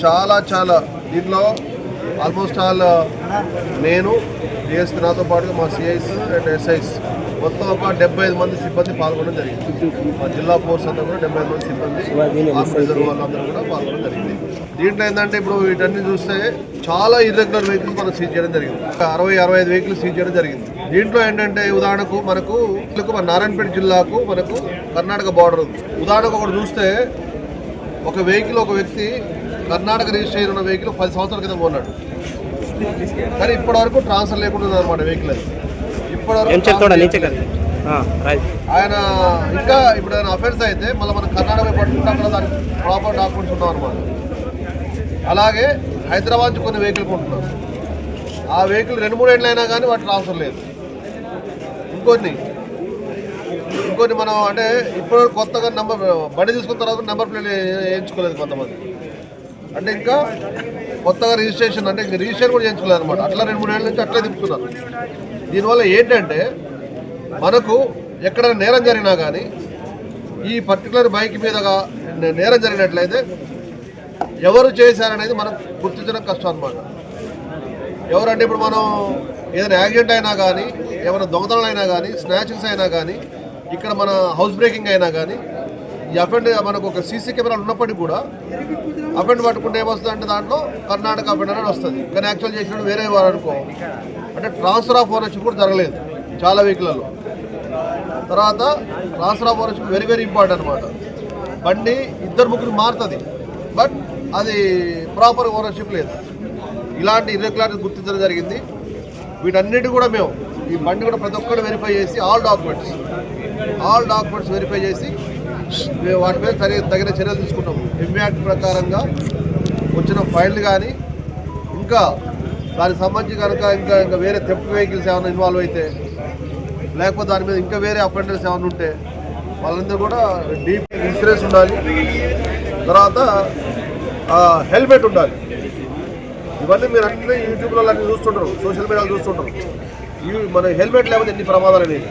చాలా చాలా దీంట్లో ఆల్మోస్ట్ ఆల్ నేను డిఎస్పీ నాతో పాటుగా మా సిఐస్ అండ్ ఎస్ఐస్ మొత్తం ఒక 75 మంది సిబ్బంది పాల్గొనడం జరిగింది. మా జిల్లా ఫోర్స్ అంతా కూడా 75 మంది సిబ్బంది ఆఫీసర్ వాళ్ళందరూ కూడా పాల్గొనడం జరిగింది. దీంట్లో ఏంటంటే ఇప్పుడు వీటన్ని చూస్తే చాలా ఇర్రెగ్యులర్ వెహికల్స్ మనం సీజ్ చేయడం జరిగింది. 60-65 వెహికల్స్ సీజ్ చేయడం జరిగింది. దీంట్లో ఏంటంటే ఉదాహరణకు మనకు మన నారాయణపేట జిల్లాకు మనకు కర్ణాటక బార్డర్ ఉంది. ఉదాహరణకు ఒకటి చూస్తే ఒక వ్యక్తి కర్ణాటక రిజిస్ట్రేషన్ ఉన్న వెహికల్ 10 సంవత్సరాల క్రితం కొన్నాడు, కానీ ఇప్పటి వరకు ట్రాన్స్ఫర్ లేకుండా ఉందన్నమాట వెహికల్. అది ఆయన ఇంకా ఇప్పుడు ఆయన అఫెన్స్ అయితే మళ్ళీ మనం కర్ణాటక పట్టుకుంటే అక్కడ దానికి ప్రాపర్ డాక్యుమెంట్స్ ఉన్నాం అనమాట. అలాగే హైదరాబాద్ నుంచి కొన్ని వెహికల్ కొంటున్నాం, ఆ వెహికల్ 2-3 ఏళ్ళు అయినా కానీ వాటి ట్రాన్స్ఫర్ లేదు. ఇంకొన్ని మనం అంటే ఇప్పుడు కొత్తగా బండి తీసుకున్న తర్వాత నెంబర్ ప్లేట్ వేయించుకోలేదు కొంతమంది, అంటే ఇంకా కొత్తగా రిజిస్ట్రేషన్ అంటే ఇంకా రిజిస్ట్రేషన్ కూడా చేయించుకోలేదు అనమాట. అట్లా 2-3 ఏళ్ళ నుంచి అట్లే తిప్పుతున్నారు. దీనివల్ల ఏంటంటే మనకు ఎక్కడైనా నేరం జరిగినా కానీ ఈ పర్టికులర్ బైక్ మీదగా నేరం జరిగినట్లయితే ఎవరు చేశారనేది మనం గుర్తించడం కష్టం అనమాట. ఎవరంటే ఇప్పుడు మనం ఏదైనా యాక్సిడెంట్ అయినా కానీ, ఏమైనా దొంగతనాలు అయినా కానీ, స్నాచింగ్స్ అయినా కానీ, ఇక్కడ మన హౌస్ బ్రేకింగ్ అయినా కానీ ఈ అఫెండ్ మనకు ఒక సీసీ కెమెరాలు ఉన్నప్పటికీ కూడా అఫెండ్ పట్టుకుంటే ఏమొస్తుంది అంటే దాంట్లో కర్ణాటక అఫెండ్ అనేది వస్తుంది. కానీ యాక్చువల్ చేసినప్పుడు వేరే వారు అనుకో అంటే ట్రాన్స్ఫర్ ఆఫ్ ఓనర్షిప్ కూడా జరగలేదు చాలా వెహికల్లో. తర్వాత transfer of ownership very very important అనమాట. బండి 2-3 మారుతుంది, బట్ అది ప్రాపర్ ఓనర్షిప్ లేదు. ఇలాంటి ఇర్రెగ్యులారిటీ గుర్తించడం జరిగింది. వీటన్నిటి కూడా మేము ఈ బండి కూడా ప్రతి ఒక్కరు వెరిఫై చేసి ఆల్ డాక్యుమెంట్స్ వెరిఫై చేసి వాటి మీద తగిన చర్యలు తీసుకుంటాము. ఎంయాక్ట్ ప్రకారంగా వచ్చిన ఫైళ్ళు కానీ ఇంకా దానికి సంబంధించి కనుక ఇంకా వేరే థెఫ్ట్ వెహికల్స్ ఏమైనా ఇన్వాల్వ్ అయితే, లేకపోతే దాని మీద ఇంకా వేరే అఫెండర్స్ ఏమైనా ఉంటే వాళ్ళందరూ కూడా డీప్ ఇన్సూరెన్స్ ఉండాలి. తర్వాత హెల్మెట్ ఉండాలి. ఇవన్నీ మీరు అన్ని యూట్యూబ్లో అన్నీ చూస్తుంటారు, సోషల్ మీడియాలో చూస్తుంటారు. మన హెల్మెట్ లేకపోతే ఎన్ని ప్రమాదాలు అనేవి.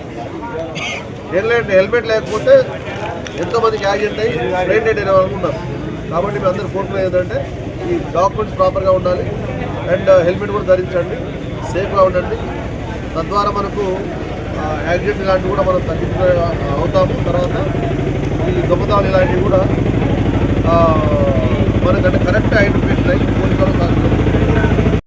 హెల్మెట్ లేకపోతే ఎంతోమందికి యాక్సిడెంట్ అయ్యి బ్రెయిన్ డెడ్ అయిన వాళ్ళు ఉన్నారు. కాబట్టి మీ అందరూ కోరుకునేది ఏంటంటే ఈ డాక్యుమెంట్స్ ప్రాపర్గా ఉండాలి అండ్ హెల్మెట్ కూడా ధరించండి, సేఫ్గా ఉండండి. తద్వారా మనకు యాక్సిడెంట్ ఇలాంటివి కూడా మనం తగ్గించ అవుతాము. తర్వాత ఈ దొంగతనాలు ఇలాంటివి కూడా మనకంటే కరెక్ట్ ఐడెంటిఫికేషన్ అయ్యి పోలీసు వాళ్ళు